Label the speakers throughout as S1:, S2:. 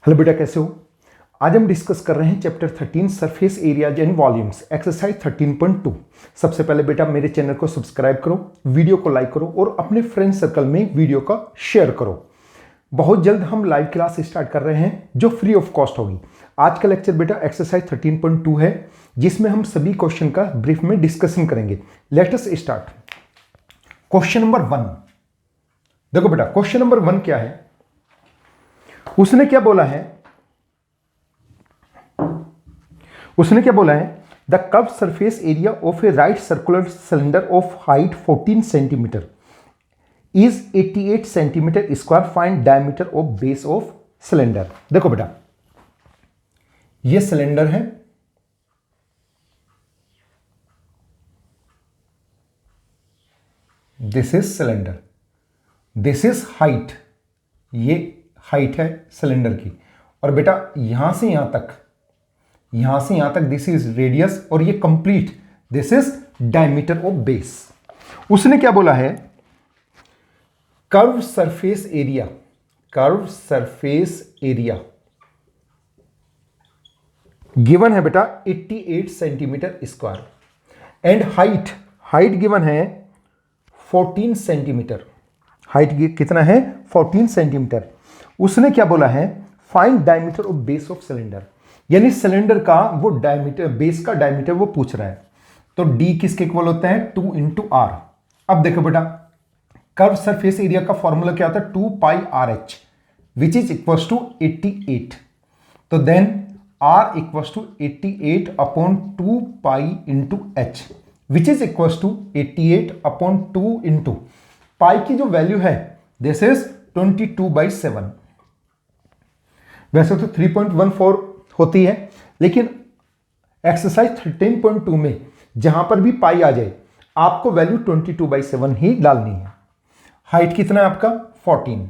S1: Hello बेटा, कैसे हो? आज हम डिस्कस कर रहे हैं chapter 13 surface areas and volumes exercise 13.2। सबसे पहले बेटा मेरे चैनल को सब्सक्राइब करो, वीडियो को लाइक करो और अपने फ्रेंड सर्कल में वीडियो का शेयर करो। बहुत जल्द हम लाइव क्लास स्टार्ट कर रहे हैं जो फ्री ऑफ कॉस्ट होगी। आज का लेक्चर बेटा एक्सरसाइज 13.2 है, जिसमें हम सभी क्वेश्चन का ब्रीफ में डिस्कशन करेंगे। Let us start. Question number 1 देखो बेटा, क्वेश्चन नंबर 1 क्या है? उसने क्या बोला है the curve surface area of a right circular cylinder of height 14 centimetre is 88 centimetre square, find diameter of base of cylinder. देखो बेटा, ये सिलेंडर है, this is cylinder, this is height, ये हाइट है सिलेंडर की। और बेटा यहां से यहां तक दिस इज रेडियस, और ये complete this is diameter of base. उसने क्या बोला है? कर्व सरफेस एरिया गिवन है बेटा 88 centimetre square and height given है 14 सेंटीमीटर। हाइट कितना है? 14 सेंटीमीटर। उसने क्या बोला है? Find diameter of base of cylinder, यानी सिलेंडर का वो डायमीटर, बेस का डायमीटर वो पूछ रहा है। तो डी किसके इक्वल होता है? 2 इंटू आर। अब देखो बेटा, कर्व सरफेस एरिया का फॉर्मूला क्या होता है? 2 pi are H which is equal to 88। तो then R equal to 88 upon 2 pi into H which is equal to 88 upon 2 into pi की जो वैल्यू है दिस इज 22/7। वैसे तो 3.14 होती है, लेकिन एक्सरसाइज 13.2 में जहां पर भी पाई आ जाए आपको वैल्यू 22/7 ही डालनी है। हाइट कितना है आपका? 14।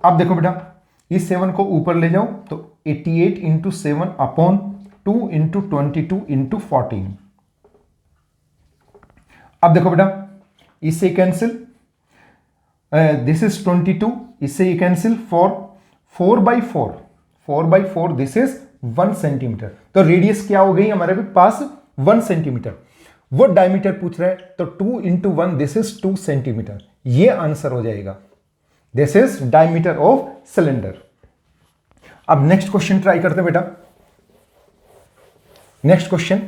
S1: अब देखो बेटा, इस 7 को ऊपर ले जाओ तो 88 इंटू 7 अपॉन 2 इंटू 22 इंटू 14। अब देखो बेटा, इससे कैंसिल, दिस इज 22, इससे ये कैंसिल, 4/4 दिस इज 1 सेंटीमीटर। तो रेडियस क्या हो गई हमारे पास? 1 सेंटीमीटर। वो डायमीटर पूछ रहा है, तो 2 इंटू 1 दिस इज 2 सेंटीमीटर। ये आंसर हो जाएगा, this is diameter of cylinder. अब नेक्स्ट क्वेश्चन ट्राई करते हैं बेटा। नेक्स्ट क्वेश्चन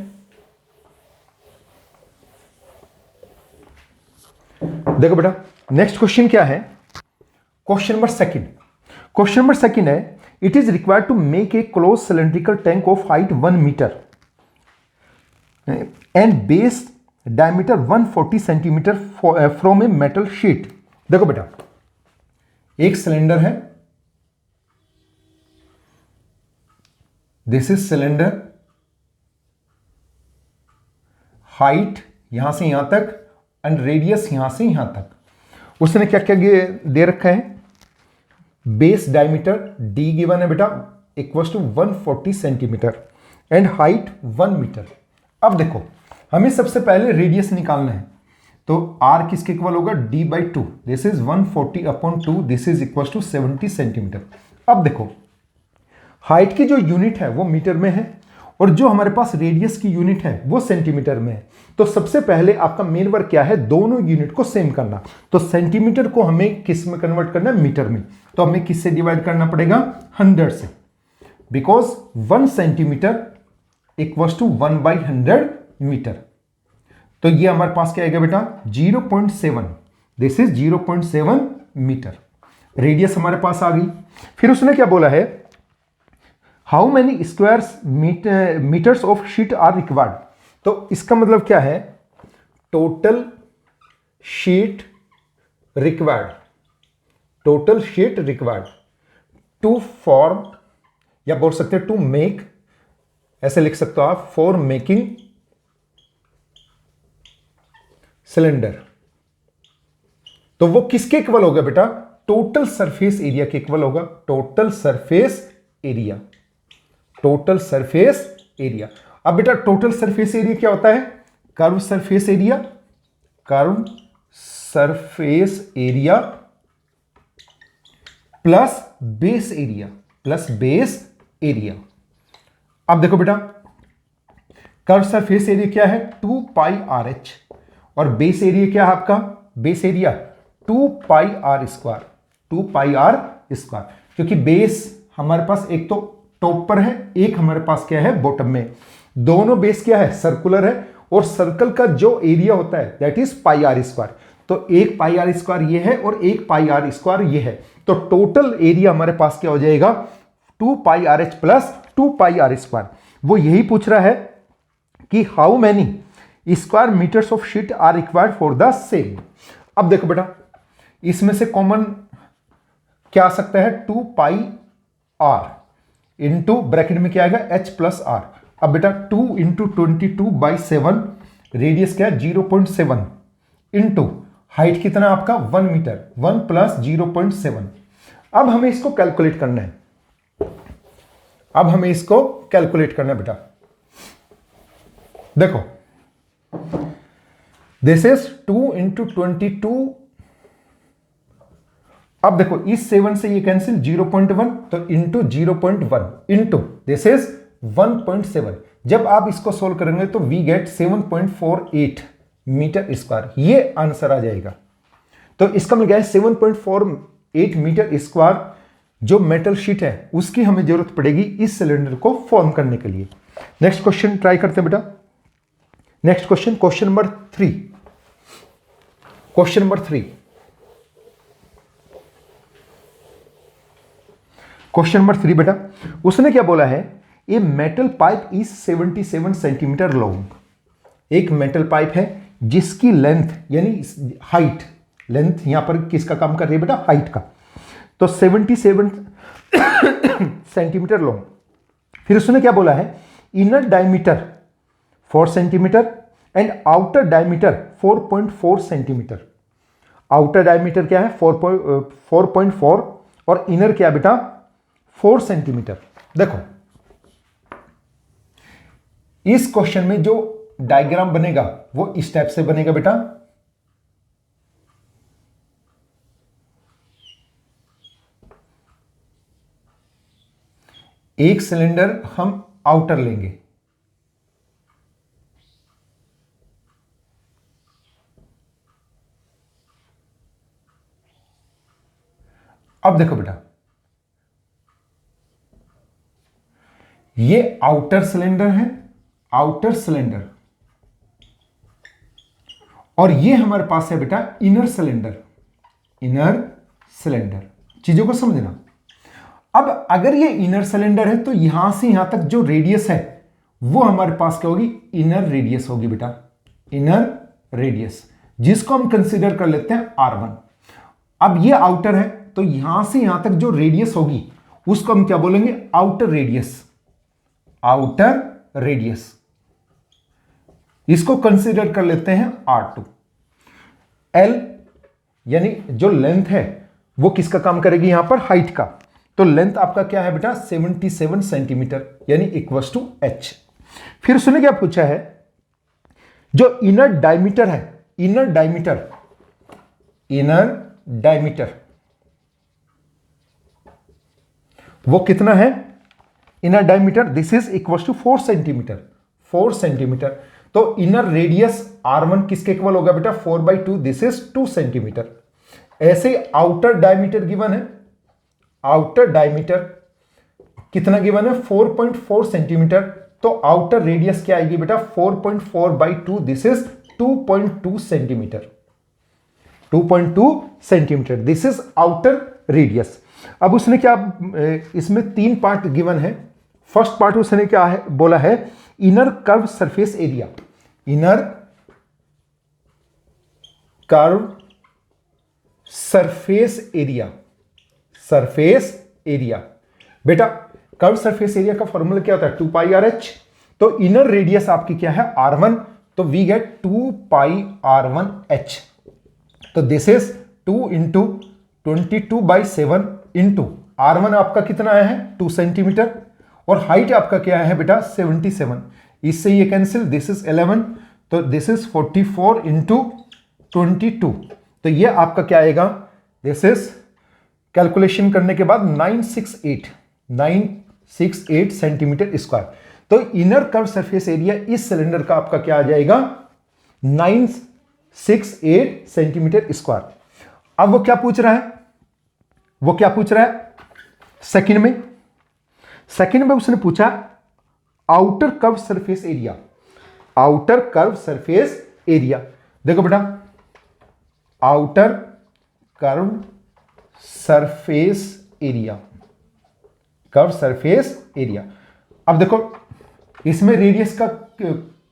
S1: देखो बेटा, नेक्स्ट क्वेश्चन क्या है? क्वेश्चन नंबर सेकंड है, it is required to make a close cylindrical tank of height 1 metre and base diameter 140 centimetre from a metal sheet. देखो बेटा, एक सिलेंडर है, दिस इज सिलेंडर, हाइट यहां से यहां तक एंड रेडियस यहां से यहां तक। उसने क्या क्या दे रखा है? बेस डायमीटर डी गिवन है बेटा equals to 140 centimetre and height 1 metre. अब देखो, हमें सबसे पहले रेडियस निकालना है, तो आर किसके इक्वल होगा? d/2, this is 140 upon 2, this is equal to 70 centimetre. अब देखो, हाइट की जो यूनिट है वो मीटर में है और जो हमारे पास रेडियस की यूनिट है वो सेंटीमीटर में है। तो सबसे पहले आपका मेन वर्क क्या है? दोनों यूनिट को सेम करना। तो सेंटीमीटर को हमें किस में कन्वर्ट करना है? मीटर में। तो हमें किससे डिवाइड करना पड़ेगा? 100 से, because 1 centimetre equals to 1/100 metre. तो ये हमारे पास क्या आएगा बेटा? 0.7, दिस इज 0.7 मीटर। रेडियस हमारे पास आ गई। फिर उसने क्या बोला है? How many squares metres of sheet are required. तो इसका मतलब क्या है? Total sheet required to form, या बोल सकते हैं टू मेक, ऐसे लिख सकते हो आप, फॉर मेकिंग सिलेंडर। तो वो किसके इक्वल होगा बेटा? टोटल सरफेस एरिया के इक्वल होगा। Total surface area. अब बेटा टोटल सरफेस एरिया क्या होता है? Curve surface area plus base area. Plus base area. अब देखो बेटा, कर्व सरफेस एरिया क्या है 2 पाई आर एच, और बेस एरिया क्या है आपका, base area 2 pi are square, 2 pi are square, क्योंकि बेस हमारे पास एक तो टॉप पर है, एक हमारे पास क्या है बॉटम में। दोनों बेस क्या है सर्कुलर है, और सर्कल का जो एरिया होता है that is pi are square. तो एक पाई आर स्क्वायर ये है और एक पाई आर स्क्वायर ये है, तो टोटल एरिया हमारे पास क्या हो जाएगा 2 pi are H plus 2 pi are square. वो यही पूछ रहा है कि how many square metres of sheet are required for the same. अब देखो बेटा, इसमें से कॉमन क्या आ सकता है 2 पाई आर इंटू ब्रैकेट में क्या आएगा एच प्लस आर। अब बेटा 2 इंटू 22/7, रेडियस क्या है 0.7, इंटू हाइट कितना आपका 1 मीटर, 1 प्लस 0.7। अब हमें इसको कैलकुलेट करना है, अब हमें इसको कैलकुलेट करना है बेटा। देखो दिस इज 2 इंटू 22। अब देखो इस 7 से ये कैंसिल 0.1, तो इंटू 0.1 इंटू दिस इज 1.7। जब आप इसको सोल्व करेंगे तो वी गेट 7.48 मीटर स्क्वायर, ये आंसर आ जाएगा। तो इसका मिल गया 7.48 मीटर स्क्वायर जो मेटल शीट है उसकी हमें जरूरत पड़ेगी इस सिलेंडर को फॉर्म करने के लिए। नेक्स्ट क्वेश्चन ट्राई करते हैं बेटा। Next question, question number 3। Question number 3, question number 3 बेटा, उसने क्या बोला है a metal pipe is 77 centimetre long. एक मेटल पाइप है जिसकी लेंथ यानी हाइट, लेंथ यहां पर किसका काम कर रही है बेटा हाइट का, तो 77 सेंटीमीटर लॉन्ग। फिर उसने क्या बोला है inner diameter 4 centimetre and outer diameter 4.4 centimetre. Outer diameter क्या है 4.4 और इनर क्या बेटा 4 सेंटीमीटर। देखो इस क्वेश्चन में जो डायग्राम बनेगा वो इस टाइप से बनेगा बेटा। एक सिलेंडर हम आउटर लेंगे, अब देखो बेटा ये आउटर सिलेंडर है, आउटर सिलेंडर, और ये हमारे पास है बेटा इनर सिलेंडर, इनर सिलेंडर। चीजों को समझना। अब अगर ये इनर सिलेंडर है तो यहां से यहां तक जो रेडियस है वो हमारे पास क्या होगी इनर रेडियस होगी बेटा, इनर रेडियस, जिसको हम कंसीडर कर लेते हैं R1। अब ये आउटर है तो यहां से यहां तक जो रेडियस होगी उसको हम क्या बोलेंगे आउटर रेडियस, आउटर रेडियस, इसको कंसीडर कर लेते हैं R2। L यानी जो लेंथ है वो किसका काम करेगी यहां पर हाइट का, तो लेंथ आपका क्या है बेटा 77 सेंटीमीटर यानी इक्वल्स टू H। फिर उसने क्या पूछा है जो इनर डायमीटर है, इनर डायमीटर, इनर डायमीटर वो कितना है, inner diameter this is equals to 4 centimetre, 4 centimetre. तो इनर रेडियस R1 किसके इक्वल होगा बेटा 4/2, दिस इज 2 सेंटीमीटर। ऐसे आउटर डायमीटर गिवन है, आउटर डायमीटर कितना गिवन है 4.4 सेंटीमीटर, तो आउटर रेडियस क्या आएगी बेटा 4.4/2, this is 2.2 centimetre, 2.2 centimetre, this is outer radius. अब उसने क्या इसमें 3 पार्ट गिवन है। फर्स्ट पार्ट उसने क्या है बोला है inner curve surface area, inner curve surface area, surface area. बेटा कर्व सरफेस एरिया का फॉर्मूला क्या होता है 2 पाई RH, तो इनर रेडियस आपकी क्या है R1, तो वी गेट 2 पाई R1H। तो this is 2 into 22/7 into R1 आपका कितना आया है 2 सेंटीमीटर, और हाइट आपका क्या है बेटा 77, इससे ये कैंसिल, दिस इज 11, तो दिस इज 44 इंटू 22, तो ये आपका क्या आएगा, दिस इज कैलकुलेशन करने के बाद 968, 968 सेंटीमीटर स्क्वायर। तो इनर कर्व सरफेस एरिया इस सिलेंडर का आपका क्या आ जाएगा, 968 सेंटीमीटर स्क्वायर। अब वो क्या पूछ रहा है, वो क्या पूछ रहा है सेकंड में उसने पूछा outer curve surface area, outer curve surface area. देखो बेटा, outer curve surface area, curve surface area. अब देखो इसमें रेडियस का,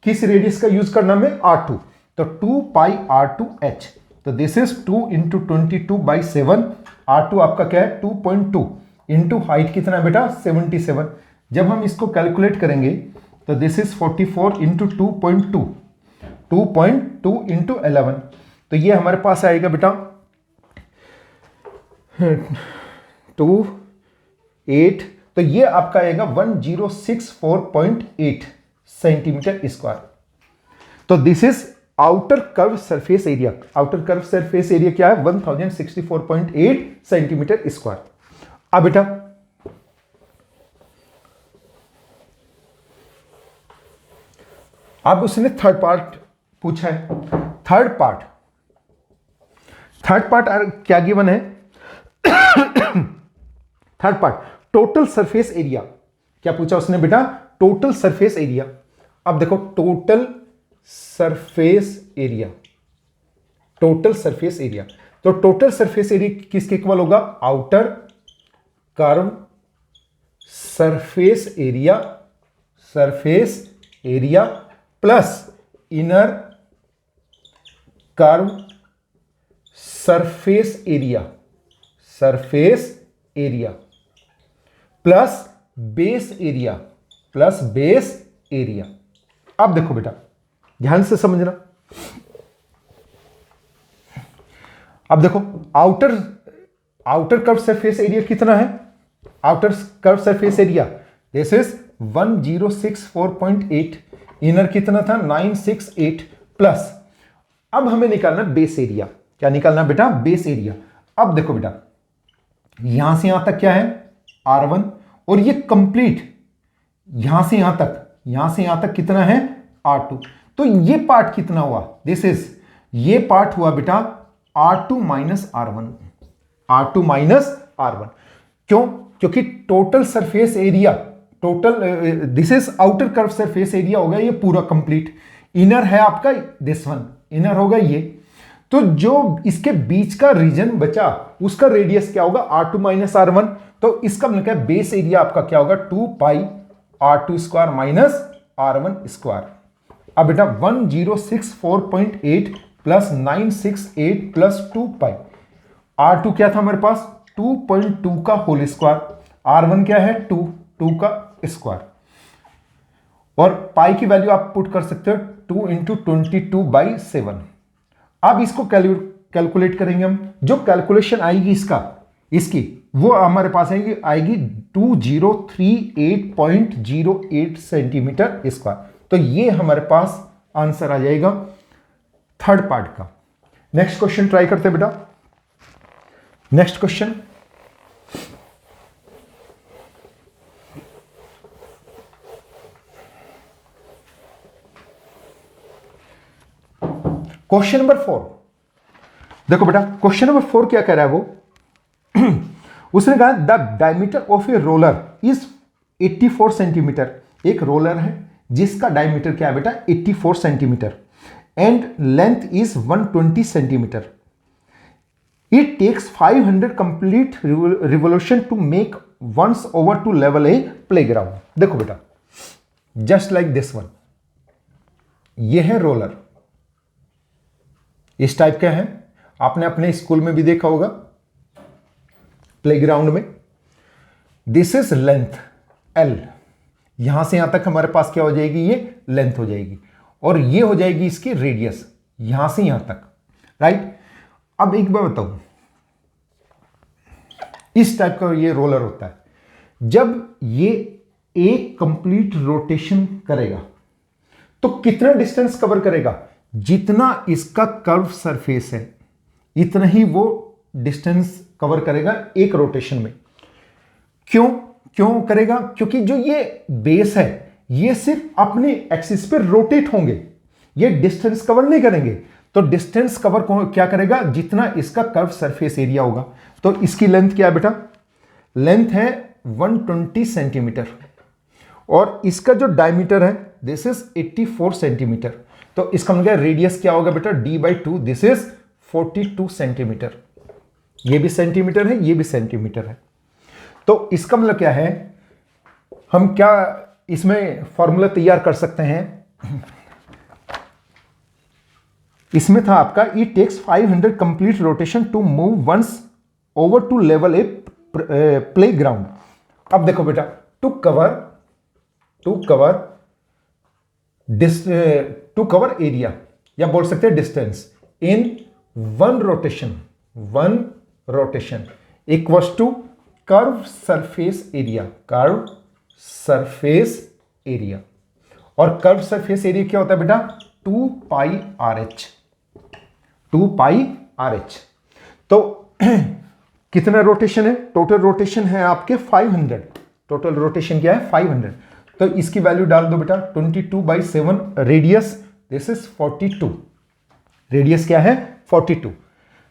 S1: किस रेडियस का यूज करना है, R2, तो 2 पाई R2H, तो दिस इज 2 इंटू 22/7। R2 आपका क्या है 2.2 इंटू हाइट कितना है बेटा 77। जब हम इसको कैलकुलेट करेंगे तो दिस इज 44 इंटू 2.2 इंटू 11, तो ये हमारे पास आएगा बेटा 28, तो ये आपका आएगा 1064.8 सेंटीमीटर स्क्वायर। तो this is outer curve surface area, outer curve surface area क्या है 1064.8 सेंटीमीटर स्क्वायर। अब बेटा अब उसने थर्ड पार्ट पूछा है, थर्ड पार्ट क्या गिवन है, third part total surface area, क्या पूछा उसने बेटा, टोटल सरफेस एरिया। अब देखो total surface area, total surface area, तो टोटल सरफेस एरिया किसके इक्वल होगा, outer curve surface area, surface area plus inner curve surface area, surface area plus base area, plus base area. अब देखो बेटा ध्यान से समझना, अब देखो आउटर कर्व सरफेस एरिया कितना है, outer curve surface area this is 1064.8, inner कितना था 968 प्लस, अब हमें निकालना बेस एरिया, क्या निकालना बेटा, बेस एरिया। अब देखो बेटा यहां से यहां तक क्या है R1, और ये कंप्लीट यहां से यहां तक कितना है R2, तो ये पार्ट कितना हुआ, दिस इज, ये पार्ट हुआ बेटा R2 minus R1, R2 minus R1। क्यों, क्योंकि total surface area, total this is outer curve surface area होगा ये पूरा कंप्लीट, इनर है आपका दिस वन, इनर होगा ये, तो जो इसके बीच का रीजन बचा उसका रेडियस क्या होगा R2 माइनस R1, तो इसका मतलब बेस एरिया आपका क्या होगा 2 पाई R2 square minus R1 square. अब बेटा 1064.8 प्लस 968 प्लस 2 पाई, R2 क्या था हमारे पास 2.2 का होल स्क्वायर, R1 क्या है 2 का स्क्वायर, और पाई की वैल्यू आप पुट कर सकते हो 2 इंटू 22/7। अब इसको कैलकुलेट करेंगे हम, जो कैलकुलेशन आएगी इसकी वो हमारे पास आएगी 2038.08 सेंटीमीटर स्क्वायर। तो ये हमारे पास आंसर आ जाएगा थर्ड पार्ट का। नेक्स्ट क्वेश्चन ट्राई करते हैं बेटा, नेक्स्ट क्वेश्चन, क्वेश्चन नंबर 4। देखो बेटा क्वेश्चन नंबर 4 क्या कह रहा है वो उसने कहा the diameter of a roller is 84 centimetre, एक रोलर है जिसका डायमीटर क्या है बेटा 84 centimetre and length is 120 centimetre, it takes 500 complete revolution to make once over to level a playground. देखो बेटा जस्ट लाइक दिस वन, ये है रोलर, इस टाइप का है, आपने अपने स्कूल में भी देखा होगा प्लेग्राउंड में। दिस इज लेंथ L, यहां से यहां तक हमारे पास क्या हो जाएगी, ये लेंथ हो जाएगी, और ये हो जाएगी इसकी रेडियस यहां से यहां तक, राइट। अब एक बार बताऊं, इस टाइप का ये रोलर होता है, जब ये एक कंप्लीट रोटेशन करेगा तो कितना डिस्टेंस कवर करेगा, जितना इसका कर्व सरफेस है इतना ही वो डिस्टेंस कवर करेगा एक रोटेशन में। क्यों, क्यों करेगा? क्योंकि जो ये बेस है ये सिर्फ अपने एक्सिस पे रोटेट होंगे, ये डिस्टेंस कवर नहीं करेंगे। तो डिस्टेंस कवर क्या करेगा? जितना इसका कर्व सरफेस एरिया होगा। तो इसकी लेंथ क्या है बेटा? लेंथ है 120 सेंटीमीटर और इसका जो डायमीटर है दिस इज 84 सेंटीमीटर। तो इसका मतलब रेडियस क्या होगा बेटा? d/2, this is 42 centimetre. ये भी सेंटीमीटर है, ये भी सेंटीमीटर है। तो इसका मतलब क्या है? हम क्या इसमें फॉर्मूला तैयार कर सकते हैं? इसमें था आपका it takes 500 complete rotation to move once over to level a playground. अब देखो बेटा, टू कवर एरिया या बोल सकते हैं distance in one rotation equals to curve surface area. और कर्व सरफेस एरिया क्या होता है बेटा? 2 पाई आर एच। तो कितना रोटेशन है? टोटल रोटेशन है आपके 500। टोटल रोटेशन क्या है? 500। तो इसकी वैल्यू डाल दो बेटा, 22/7 रेडियस, दिस इज 42। रेडियस क्या है? 42।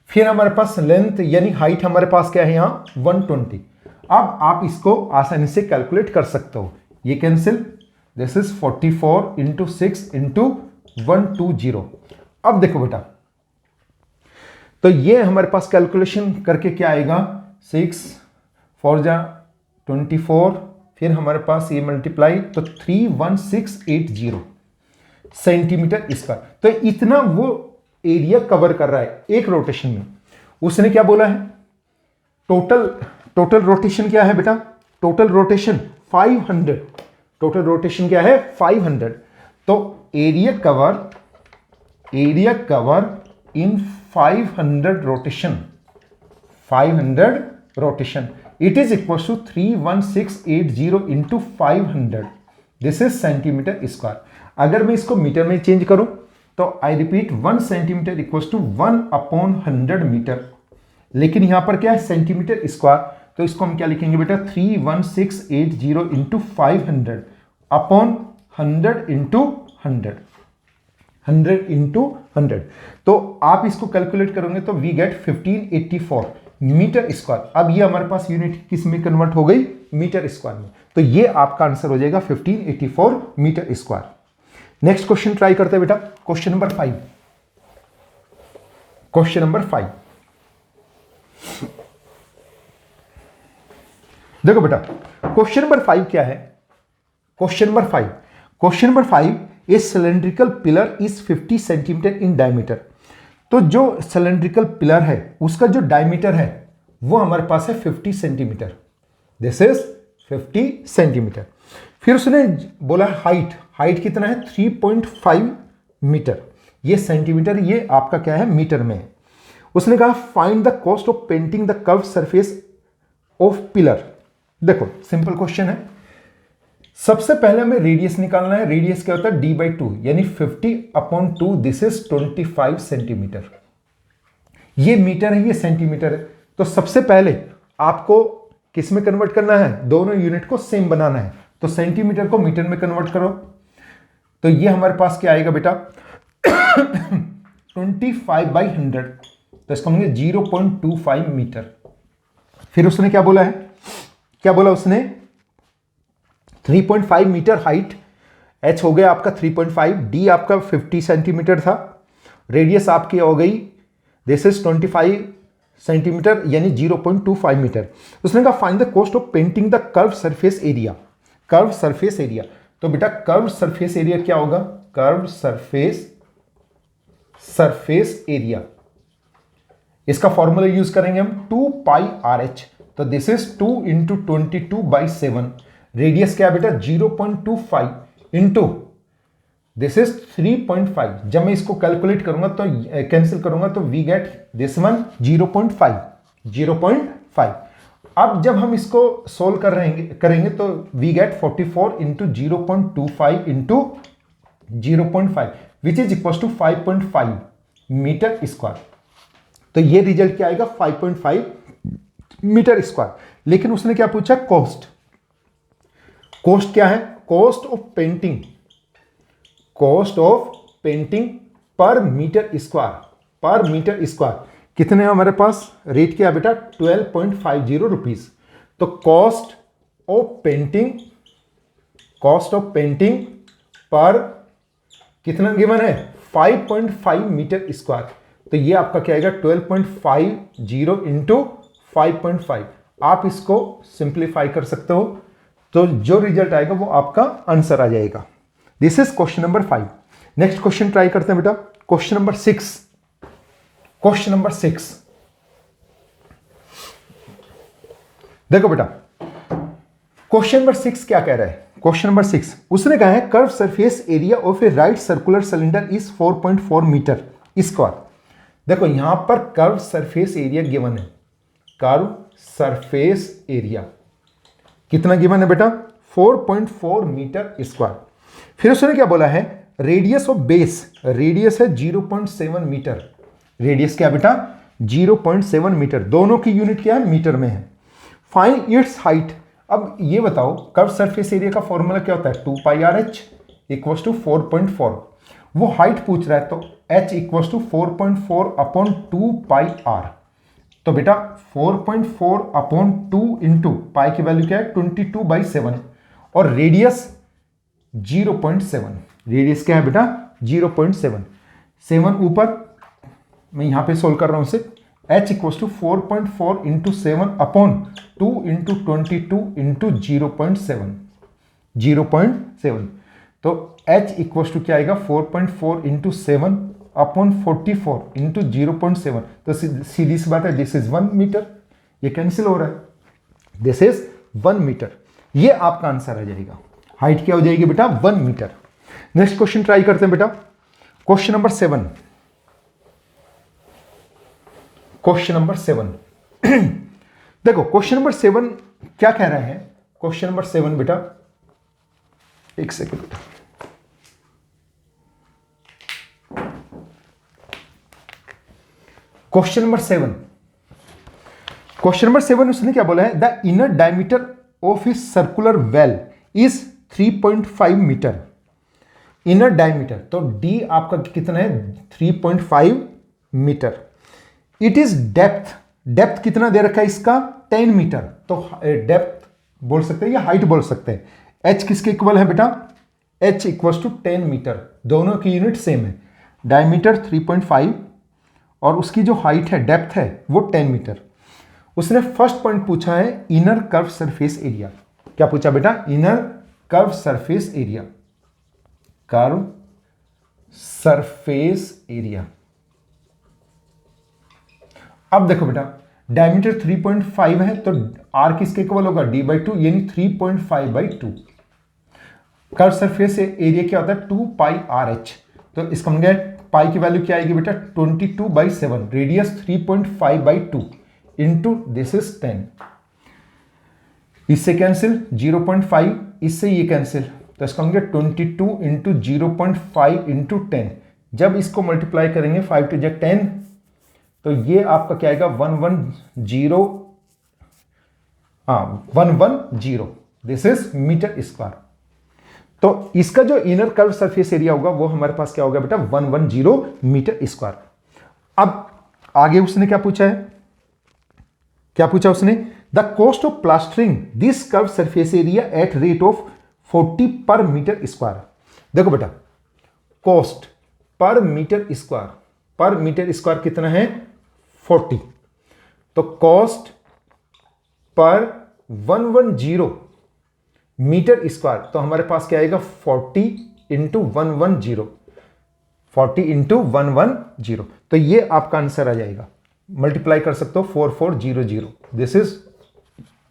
S1: फिर हमारे पास लेंथ यानी हाइट हमारे पास क्या है यहां? 120। अब आप इसको आसानी से कैलकुलेट कर सकते हो, ये cancel, this is 44 into 6 into 120। अब देखो बेटा, तो ये हमारे पास कैलकुलेशन करके क्या आएगा? 6 4 जा 24, फिर हमारे पास ये मल्टीप्लाई तो 31680 सेंटीमीटर स्क्वायर। तो इतना वो एरिया कवर कर रहा है एक रोटेशन में। उसने क्या बोला है? टोटल रोटेशन क्या है बेटा? Total rotation 500। टोटल रोटेशन क्या है? 500। तो area cover in 500 rotation it is equal to 31680 into 500, this is centimetre square. अगर मैं इसको मीटर में चेंज करूं तो I repeat 1 centimetre equal to 1/100 metre. लेकिन यहां पर क्या है? Centimetre square. तो इसको हम क्या लिखेंगे बेटा? 31680 इंटू 500 अपॉन 100 इंटू 100, 100 इंटू 100। तो आप इसको कैलकुलेट करोगे तो वी गेट 1584 मीटर स्क्वायर। अब ये हमारे पास यूनिट किस में कन्वर्ट हो गई? मीटर स्क्वायर में। तो ये आपका आंसर हो जाएगा 1584 metre square. Next question try करते हैं बेटा, क्वेश्चन नंबर 5। क्वेश्चन नंबर 5 देखो बेटा, क्वेश्चन नंबर 5 क्या है? Question number 5 A cylindrical pillar is 50 centimetre in diameter. तो जो सिलेंड्रिकल पिलर है उसका जो डायमीटर है वो हमारे पास है 50 सेंटीमीटर, दिस इज 50 सेंटीमीटर। फिर उसने बोला हाइट कितना है? 3.5 मीटर। ये सेंटीमीटर, ये आपका क्या है? मीटर में है। उसने कहा find the cost of painting the curve surface of pillar. देखो सिंपल क्वेश्चन है। सबसे पहले हमें रेडियस निकालना है। रेडियस क्या होता है? d/2 यानी 50/2, दिस इज 25 सेंटीमीटर। ये मीटर है, ये सेंटीमीटर है। तो सबसे पहले आपको किस में कन्वर्ट करना है? दोनों यूनिट को सेम बनाना है। तो सेंटीमीटर को मीटर में कन्वर्ट करो। तो ये हमारे पास क्या आएगा बेटा? 25/100। तो इसको हम 0.25 मीटर। फिर उसने क्या बोला है? क्या बोला उसने? 3.5 मीटर हाइट, h हो गया आपका 3.5, d आपका 50 सेंटीमीटर था, रेडियस आपकी हो गई दिस इज 25 सेंटीमीटर यानी 0.25 मीटर। उसने कहा find the cost of painting the curve surface area. Curve surface area, तो बेटा कर्व सरफेस एरिया क्या होगा? कर्व सरफेस एरिया, इसका फॉर्मूला यूज करेंगे हम 2 पाई आर एच। तो दिस इज 2 इंटू 22/7। रेडियस क्या है बेटा? 0.25 इंटू दिस इज 3.5। जब मैं इसको कैलकुलेट करूंगा तो कैंसिल करूंगा तो वी गेट दिस वन 0.5। अब जब हम इसको सोल्व करेंगे तो we get 44 into 0.25 into 0.5 which is equal to 5.5 metre square. तो ये रिजल्ट क्या आएगा? 5.5 मीटर स्क्वायर। लेकिन उसने क्या पूछा? कॉस्ट। कॉस्ट क्या है? Cost of painting, cost of painting पर मीटर स्क्वायर, पर मीटर स्क्वायर कितने हैं हमारे पास? रेट क्या है बेटा? 12.50 रुपीज। तो cost of painting, cost of painting पर कितना गिवन है? 5.5 मीटर स्क्वायर। तो ये आपका क्या आएगा? 12.50 इंटू 5.5। आप इसको सिंप्लीफाई कर सकते हो, तो जो रिजल्ट आएगा वो आपका आंसर आ जाएगा। This is question number 5। Next question try करते हैं बेटा, क्वेश्चन नंबर 6। क्वेश्चन नंबर 6 देखो बेटा, क्वेश्चन नंबर 6 क्या कह रहा है? क्वेश्चन नंबर 6 उसने कहा है curve surface area of a right circular cylinder is 4.4 metre square. देखो यहां पर कर्व सरफेस एरिया गिवन है, कर्व सरफेस एरिया कितना गिवन है बेटा? 4.4 मीटर स्क्वायर। फिर उसने क्या बोला है? रेडियस ऑफ बेस, रेडियस है 0.7 मीटर। रेडियस क्या बेटा? 0.7 मीटर। दोनों की यूनिट क्या है? मीटर में है। Find its height. अब ये बताओ कर्व सरफेस एरिया का फॉर्मूला क्या होता है? 2 pi are h equal to 4.4। वो हाइट पूछ रहा है तो h equal to 4.4 upon 2 pi r. तो बेटा 4.4 अपॉन 2 इंटू पाई की वैल्यू क्या है? 22/7 और रेडियस 0.7। रेडियस क्या है बेटा? 0.7। 7 ऊपर मैं यहां पे सोल्व कर रहा हूं इसे। h equal to 4.4 into 7 upon 2 into 22 into 0.7, 0.7। तो h इक्वल टू क्या आएगा? 4.4 इंटू 7 अपॉन 44 इंटू 0.7। तो सीधी सी बात है, दिस इज 1 मीटर। ये कैंसिल हो रहा है, दिस इज 1 मीटर। ये आपका आंसर आ जाएगा। हाइट क्या हो जाएगी बेटा? 1 मीटर। नेक्स्ट क्वेश्चन ट्राई करते हैं बेटा, क्वेश्चन नंबर 7। क्वेश्चन नंबर 7 देखो क्वेश्चन नंबर 7 क्या कह रहे हैं? क्वेश्चन नंबर 7 बेटा, एक सेकेंड बेटा, क्वेश्चन नंबर 7, क्वेश्चन नंबर 7 उसने क्या बोला है? The inner diameter of a circular well is 3.5 metre. Inner diameter तो d आपका कितना है? 3.5 metre. It is depth, depth कितना दे रखा है इसका? 10 मीटर। तो डेप्थ बोल सकते हैं या हाइट बोल सकते हैं। h किसके इक्वल है बेटा? h equal to 10 metre. दोनों की यूनिट सेम है, डायमीटर 3.5 और उसकी जो हाइट है, डेप्थ है, वो 10 मीटर। उसने फर्स्ट पॉइंट पूछा है इनर कर्व सरफेस एरिया। क्या पूछा बेटा? Inner curve surface area, curve surface area. अब देखो बेटा डायमीटर 3.5 है तो r किसके इक्वल होगा? d/2 यानी 3.5/2। कर्व सरफेस एरिया क्या होता है? 2 पाई आर एच। तो इसका मतलब पाई की वैल्यू क्या आएगी बेटा? 22/7। Radius 3.5/2 into this is 10। इससे कैंसिल 0.5, इससे ये कैंसिल, तो इसका मतलब 22 इंटू 0.5 इंटू 10। जब इसको मल्टीप्लाई करेंगे 5 टू 10, तो ये आपका क्या आएगा? 110 दिस इज मीटर स्क्वायर। तो इसका जो इनर कर्व सरफेस एरिया होगा वो हमारे पास क्या होगा बेटा? 110 मीटर स्क्वायर। अब आगे उसने क्या पूछा है? क्या पूछा उसने? The cost of plastering this curve surface area at rate of 40 पर मीटर स्क्वायर। देखो बेटा कॉस्ट पर मीटर स्क्वायर, पर मीटर स्क्वायर कितना है? 40। तो कॉस्ट पर 110 मीटर स्क्वायर, तो हमारे पास क्या आएगा? 40 इंटू 110, 40 इंटू 110। तो ये आपका आंसर आ जाएगा। मल्टीप्लाई कर सकते हो 4400। This is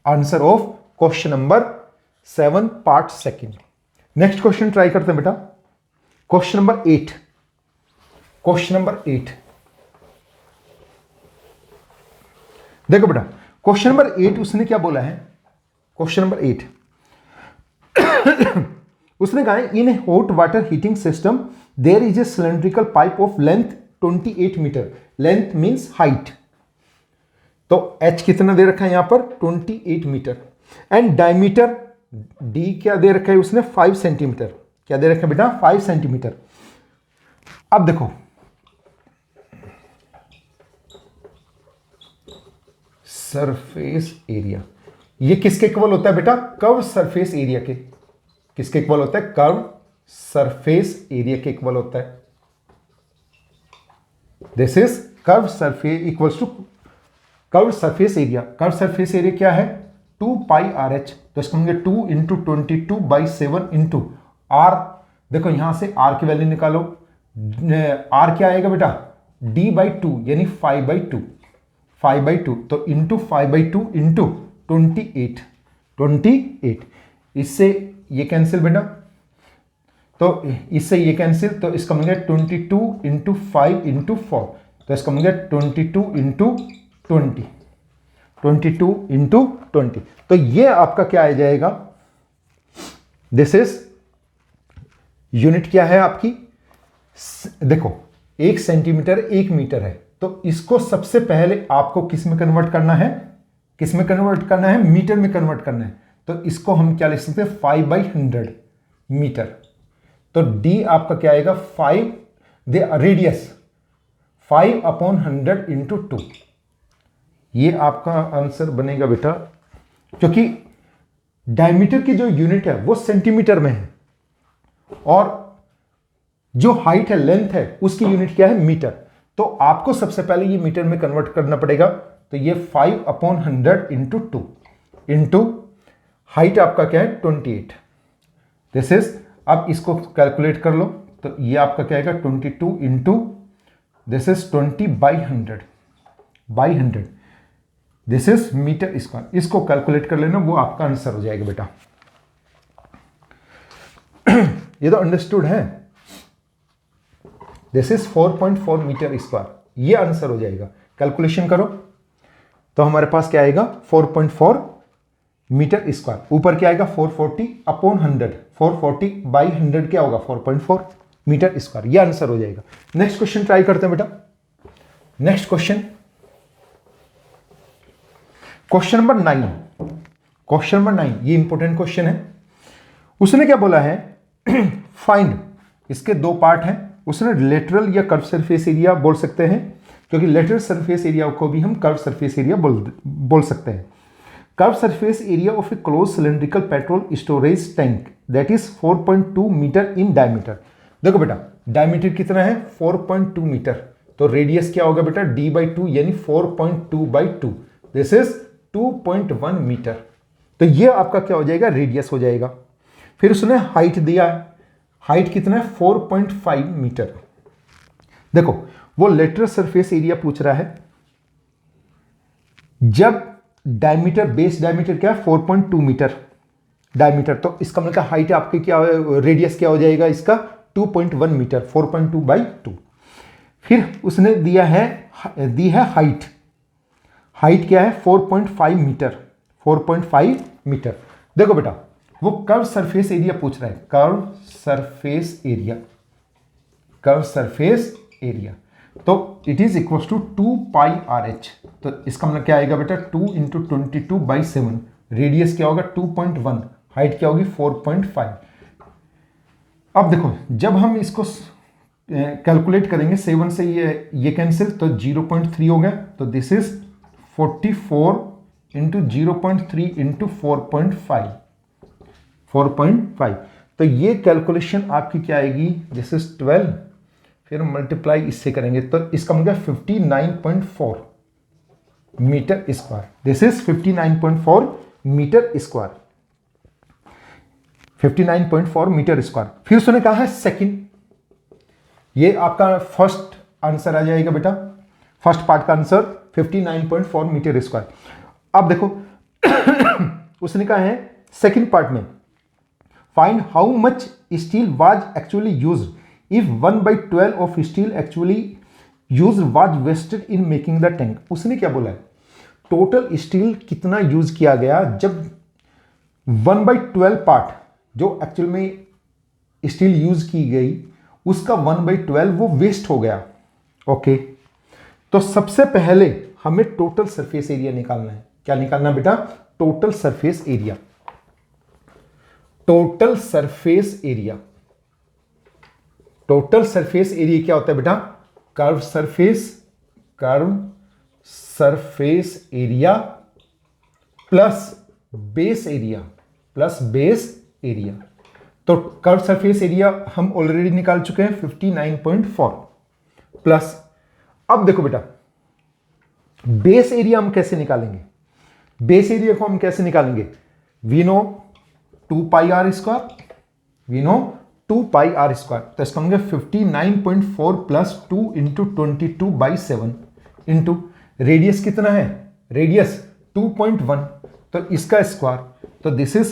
S1: answer of question number 7 part second. Next question try करते हैं बेटा, क्वेश्चन नंबर 8। क्वेश्चन नंबर 8 देखो बेटा, क्वेश्चन नंबर 8 उसने क्या बोला है? क्वेश्चन नंबर 8 उसने कहा है in a hot water heating system there is a cylindrical pipe of length 28 metre. Length means height. तो h कितना दे रखा है यहां पर? 28 मीटर। एंड डायमीटर डी क्या दे रखा है उसने 5 सेंटीमीटर, क्या दे रखा है बेटा 5 सेंटीमीटर। अब देखो सरफेस एरिया, ये किसके इक्वल होता है बेटा, कर्व सरफेस एरिया के, किसके इक्वल होता है, कर्व सरफेस एरिया के इक्वल होता है। This is curve surface equals to curve surface area. Curve surface area क्या है 2 पाई आर एच, तो इसको होंगे 2 इंटू 22/7 इंटू आर। देखो यहां से आर की वैल्यू निकालो, आर क्या आएगा बेटा d/2 यानी 5/2, 5/2 तो इंटू 5/2 इंटू 28, इससे ये कैंसिल बेटा, तो इससे ये कैंसिल, तो इसका मिलेगा 22 इंटू 5 इंटू 4, तो इसका मिलेगा 22 इंटू 20, 22 इंटू 20, तो ये आपका क्या आ जाएगा, दिस इज यूनिट क्या है आपकी, देखो 1 सेंटीमीटर 1 मीटर है, तो इसको सबसे पहले आपको किस में कन्वर्ट करना है, किस में कन्वर्ट करना है, मीटर में कन्वर्ट करना है। तो इसको हम क्या लिख सकते हैं 5/100 मीटर, तो d आपका क्या आएगा 5, रेडियस 5/100 इंटू 2, ये आपका आंसर बनेगा बेटा, क्योंकि डायमीटर की जो यूनिट है वो सेंटीमीटर में है और जो हाइट है लेंथ है उसकी यूनिट क्या है मीटर, तो आपको सबसे पहले ये मीटर में कन्वर्ट करना पड़ेगा। तो ये 5/100 इंटू 2 इंटू हाइट आपका क्या है 28, दिस इज, अब इसको कैलकुलेट कर लो, तो ये आपका क्या आएगा 22 into this is 20/100, this is metre square, इसको कैलकुलेट कर लेना, वो आपका आंसर हो जाएगा बेटा। ये तो अंडरस्टूड है, दिस इज 4.4 मीटर स्क्वायर, ये आंसर हो जाएगा। कैलकुलेशन करो तो हमारे पास क्या आएगा 4.4 मीटर स्क्वायर, ऊपर क्या आएगा 440/100, 440/100 क्या होगा 4.4 मीटर स्क्वायर, ये आंसर हो जाएगा। नेक्स्ट क्वेश्चन ट्राई करते हैं बेटा। Next question, question number 9, question number 9 ये इंपॉर्टेंट क्वेश्चन है। उसने क्या बोला है फाइंड, इसके दो पार्ट हैं, उसने लेटरल या कर्व सरफेस एरिया बोल सकते हैं, क्योंकि लेटरल सरफेस एरिया को भी हम कर्व सरफेस एरिया बोल सकते हैं। Curve surface area of a close cylindrical petrol storage tank that is 4.2 metre in diameter. देखो बेटा डायमीटर कितना है 4.2 मीटर, तो रेडियस क्या होगा बेटा d/2 यानी 4.2/2, दिस इज 2.1 मीटर, तो ये आपका क्या हो जाएगा रेडियस हो जाएगा। फिर उसने हाइट दिया है, हाइट कितना है 4.5 मीटर। देखो वो लेटरल सरफेस एरिया पूछ रहा है, जब डायमीटर बेस डायमीटर क्या है 4.2 मीटर डायमीटर, तो इसका मतलब हाइट आपकी क्या, रेडियस क्या हो जाएगा इसका 2.1 मीटर, 4.2/2। फिर उसने दी है हाइट, हाइट क्या है 4.5 मीटर, 4.5 मीटर। देखो बेटा वो कर्व सरफेस एरिया पूछ रहा है, curve surface area, curve surface area, तो it is equal to 2 pi R H, तो इसका मतलब क्या आएगा बेटा 2 इंटू 22/7, रेडियस क्या होगा 2.1, हाइट क्या होगी 4.5। अब देखो जब हम इसको कैलकुलेट करेंगे 7 से ये कैंसिल, तो 0.3 हो गया, तो दिस इज 44 इंटू 0.3 इंटू 4.5, 4.5, तो ये कैलकुलेशन आपकी क्या आएगी, दिस इज 12, फिर मल्टीप्लाई इससे करेंगे तो इसका मतलब 59.4 metre square, this is 59.4 metre square, 59.4 metre square. फिर उसने कहा है सेकंड, ये आपका फर्स्ट आंसर आ जाएगा बेटा, फर्स्ट पार्ट का आंसर 59.4 मीटर स्क्वायर। अब देखो उसने कहा है सेकंड पार्ट में find how much steel was actually used if 1/12 of steel actually use was wasted in making the tank. उसने क्या बोला है टोटल स्टील कितना यूज किया गया जब 1/12 पार्ट जो एक्चुअल में स्टील यूज की गई उसका 1/12 वो वेस्ट हो गया। ओके, तो सबसे पहले हमें टोटल सरफेस एरिया निकालना है। क्या निकालना बेटा? Total surface area. Total surface area. Total surface area क्या होता है बेटा? Curve surface area plus base area. तो कर्व सरफेस एरिया हम ऑलरेडी निकाल चुके हैं 59.4 प्लस, अब देखो बेटा बेस एरिया हम कैसे निकालेंगे? बेस एरिया को हम कैसे निकालेंगे? We know 2 pi are square, तो इसको होंगे 59.4 प्लस 2 इंटू 22/7 इंटू रेडियस कितना है? रेडियस 2.1, तो इसका स्क्वायर, तो this is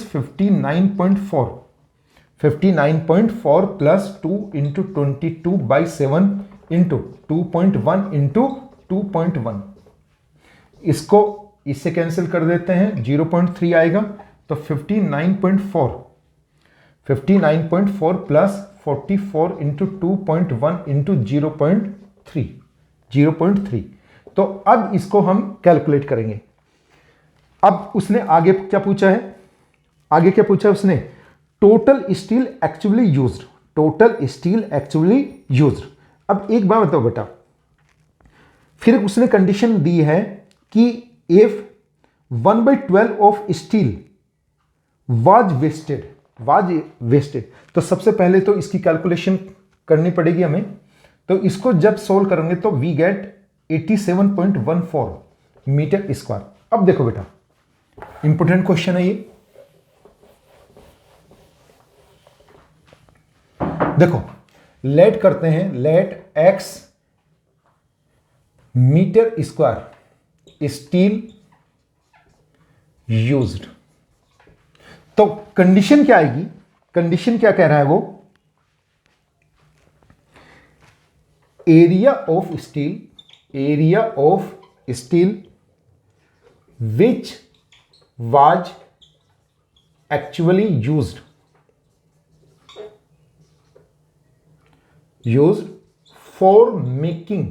S1: 59.4 plus 2 into 22/7 into 2.1 into 2.1। इसको इससे कैंसिल कर देते हैं, 0.3 आएगा, तो 59.4 प्लस 44 इंटू 2.1 इंटू 0.3। तो अब इसको हम कैलकुलेट करेंगे। अब उसने आगे क्या पूछा है? आगे क्या पूछा है उसने? Total steel actually used. अब एक बात बताओ बेटा, फिर उसने कंडीशन दी है कि if 1/12 of steel was wasted, तो सबसे पहले तो इसकी कैलकुलेशन करनी पड़ेगी हमें। तो इसको जब सोल्व करेंगे तो वी गेट 87.14 मीटर स्क्वायर। अब देखो बेटा इंपॉर्टेंट क्वेश्चन है ये, देखो लेट करते हैं, let x metre square steel used. तो कंडीशन क्या आएगी? कंडीशन क्या कह रहा है वो? Area of steel which was actually used for making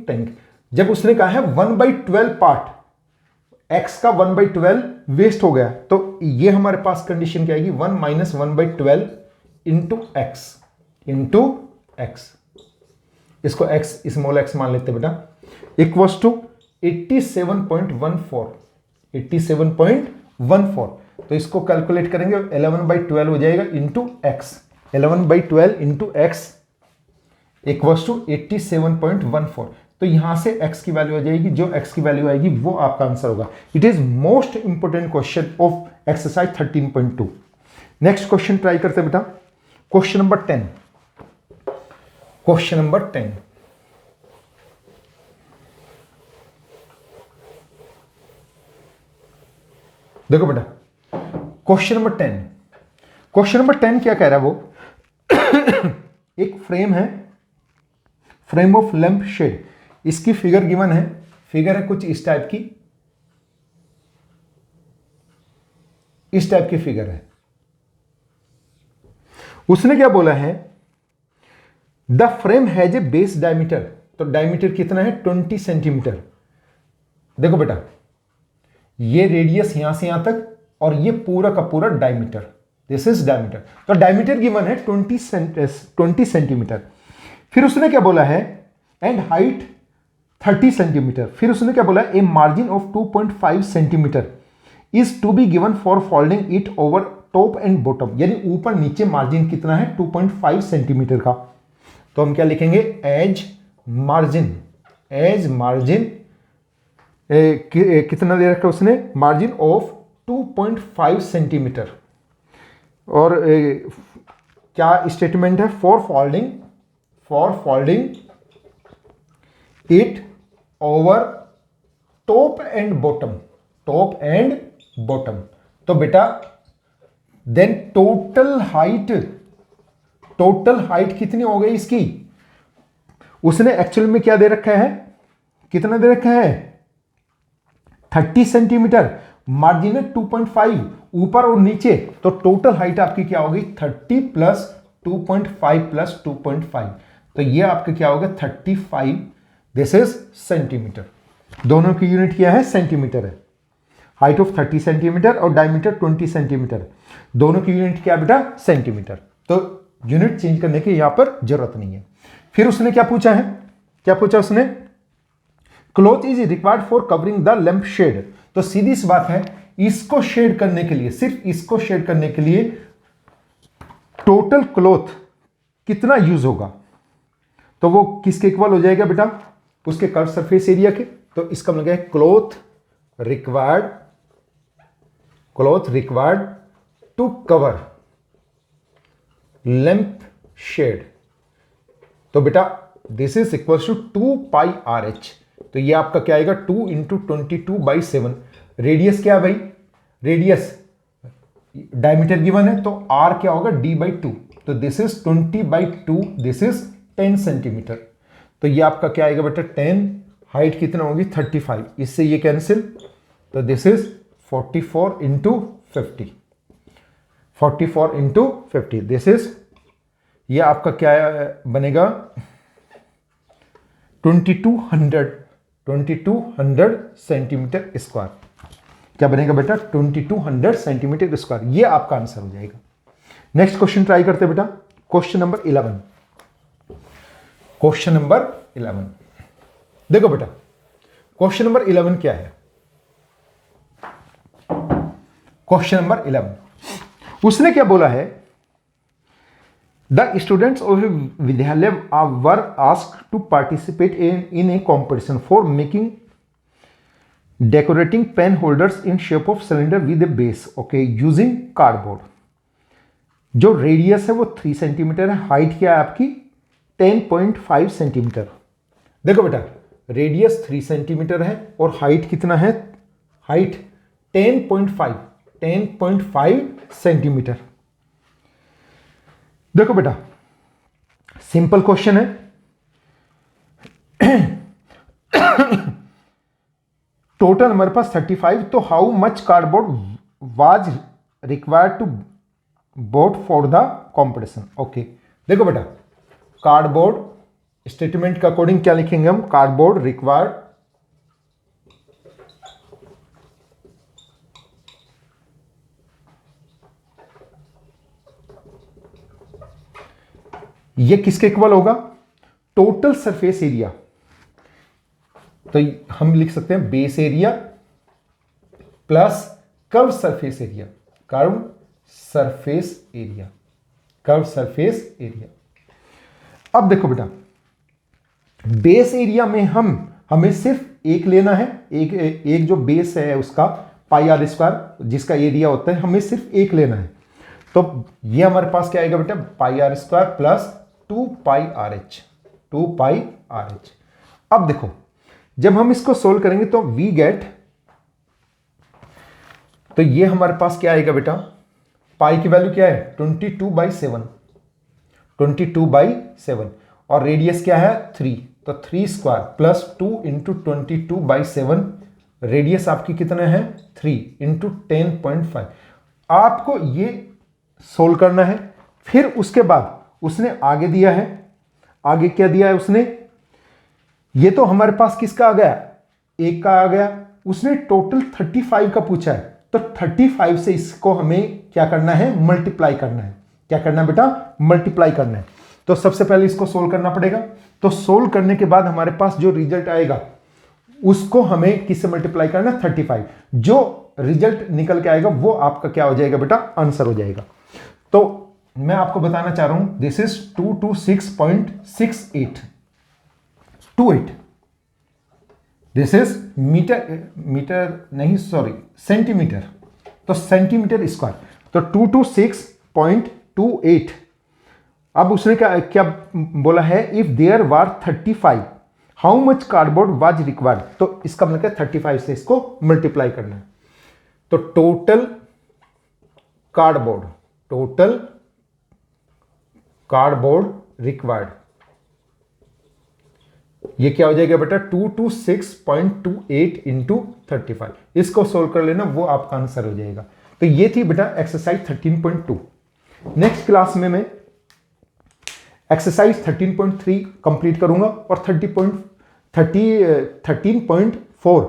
S1: tank. जब उसने कहा है 1/12 पार्ट, x का 1/12 वेस्ट हो गया, तो ये हमारे पास कंडीशन क्या आएगी? 1 माइनस 1/12 इंटू एक्स। इसको x स्मॉल x मान लेते बेटा, इक्वल्स टू 87.14। तो इसको कैलकुलेट करेंगे, 11/12 हो जाएगा into x, 11/12 into x equals to 87.14। तो यहां से x की वैल्यू आ जाएगी, जो x की वैल्यू आएगी वो आपका आंसर होगा। It is most important question of exercise 13.2। Next question try करते बेटा, क्वेश्चन नंबर 10। देखो बेटा क्वेश्चन नंबर 10 क्या कह रहा है वो? एक फ्रेम है, फ्रेम ऑफ लैंप शेड, इसकी फिगर गिवन है, फिगर है कुछ इस टाइप की फिगर है। उसने क्या बोला है? The frame has a base diameter, तो डायमीटर कितना है? 20 सेंटीमीटर। देखो बेटा ये रेडियस यहां से यहां तक और ये पूरा का पूरा डायमीटर, दिस इज डायमीटर। तो डायमीटर गिवन है 20 सेंटीमीटर। फिर उसने क्या बोला है? And height 30 centimetre. फिर उसने क्या बोला? A margin of 2.5 centimetre is to be given for folding it over top and bottom, यानी ऊपर नीचे मार्जिन कितना है? 2.5 सेंटीमीटर का। तो हम क्या लिखेंगे? एज मार्जिन कितना दे रखा उसने? Margin of 2.5 centimetre. और क्या स्टेटमेंट है? For folding it over top and bottom. तो बेटा देन टोटल हाइट कितनी हो गई इसकी? उसने एक्चुअल में क्या दे रखा है? कितना दे रखा है? 30 सेंटीमीटर, मार्जिन है 2.5 ऊपर और नीचे, तो टोटल हाइट आपकी क्या होगी? 30 प्लस 2.5 प्लस 2.5, तो ये आपका क्या होगा? 35, दिस इज सेंटीमीटर। दोनों की यूनिट क्या है, सेंटीमीटर है। हाइट ऑफ 30 सेंटीमीटर और डायमीटर 20 सेंटीमीटर, दोनों की यूनिट क्या बेटा, सेंटीमीटर। तो यूनिट चेंज करने की यहां पर जरूरत नहीं है। फिर उसने क्या पूछा है, क्या पूछा उसने, cloth is required for covering the lamp shade. तो सीधी सी बात है, इसको शेड करने के लिए, सिर्फ इसको शेड करने के लिए टोटल क्लॉथ कितना यूज होगा, तो वो किसके इक्वल हो जाएगा बेटा, उसके कर्व सरफेस एरिया के। तो इसका मतलब है cloth required to cover lamp shade. तो बेटा this is equal to 2 pi R H. तो ये आपका क्या आएगा, 2 इंटू 22/7। रेडियस क्या है भाई, रेडियस डायमीटर गिवन है, तो आर क्या होगा, d/2। तो this is 20/2, this is 10 centimetre. तो ये आपका क्या आएगा बेटा 10, हाइट कितना होगी 35, इससे ये कैंसिल, तो this is 44 into 50, 44 into 50, this is, ये आपका क्या बनेगा 2200 सेंटीमीटर स्क्वायर। क्या बनेगा बेटा, 2200 सेंटीमीटर स्क्वायर। ये आपका आंसर हो जाएगा। नेक्स्ट क्वेश्चन ट्राई करते बेटा, क्वेश्चन नंबर 11। क्वेश्चन नंबर 11 देखो बेटा, क्वेश्चन नंबर 11 क्या है, क्वेश्चन नंबर 11 उसने क्या बोला है, the students of Vidyalaya were asked to participate in a competition for making decorating pen holders in shape of cylinder with a base, okay, using cardboard. जो radius है वो 3 सेंटीमीटर है, हाइट क्या है आपकी 10.5 सेंटीमीटर। देखो बेटा रेडियस 3 सेंटीमीटर है और हाइट कितना है, हाइट 10.5 सेंटीमीटर। देखो बेटा सिंपल क्वेश्चन है, टोटल हमारे पास 35, तो how much cardboard was required to boat for the competition, okay. देखो बेटा कार्डबोर्ड स्टेटमेंट के अकॉर्डिंग क्या लिखेंगे हम, कार्डबोर्ड रिक्वायर्ड ये किसके इक्वल होगा, टोटल सरफेस एरिया। तो हम लिख सकते हैं base area plus curve surface area, curve surface area, curve surface area. अब देखो बेटा बेस एरिया में हमें सिर्फ एक लेना है, एक जो बेस है उसका पाई आर स्क्वायर जिसका एरिया होता है, हमें सिर्फ एक लेना है। तो ये हमारे पास क्या आएगा बेटा, pi are square plus 2 pi are H, 2 pi are H. अब देखो जब हम इसको सोल्व करेंगे तो वी गेट, तो ये हमारे पास क्या आएगा बेटा, पाई की वैल्यू क्या है 22/7, 22/7 और रेडियस क्या है 3, तो 3 स्क्वायर प्लस 2 इंटू 22/7, रेडियस आपकी कितना है 3 इंटू 10.5। आपको ये सोल्व करना है। फिर उसके बाद उसने आगे दिया है, आगे क्या दिया है उसने, ये तो हमारे पास किसका आ गया, एक का आ गया, उसने टोटल 35 का पूछा है, तो 35 से इसको हमें क्या करना है, मल्टीप्लाई करना है। क्या करना है बेटा, मल्टीप्लाई करना है। तो सबसे पहले इसको सोल्व करना पड़ेगा। तो सोल्व करने के बाद हमारे पास जो रिजल्ट आएगा उसको हमें किससे मल्टीप्लाई करना है, 35। जो रिजल्ट निकल के आएगा वो आपका क्या हो जाएगा बेटा, आंसर हो जाएगा। तो मैं आपको बताना चाह रहा हूं this is 226.68, this is metre नहीं सॉरी सेंटीमीटर, तो सेंटीमीटर स्क्वायर, तो 226.28। अब उसने क्या बोला है, if there were 35 how much cardboard was required, तो इसका मतलब 35 से इसको मल्टीप्लाई करना है। तो टोटल कार्डबोर्ड रिक्वायर्ड, ये क्या हो जाएगा बेटा 226.28 इंटू 35। इसको सोल्व कर लेना, वो आपका आंसर हो जाएगा। तो ये थी बेटा एक्सरसाइज 13.2। नेक्स्ट क्लास में मैं एक्सरसाइज 13.3 कंप्लीट करूंगा और 13.4 4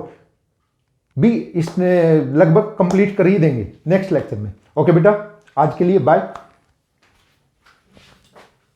S1: भी इसने लगभग कंप्लीट कर ही देंगे नेक्स्ट लेक्चर में। ओके बेटा, आज के लिए बाय।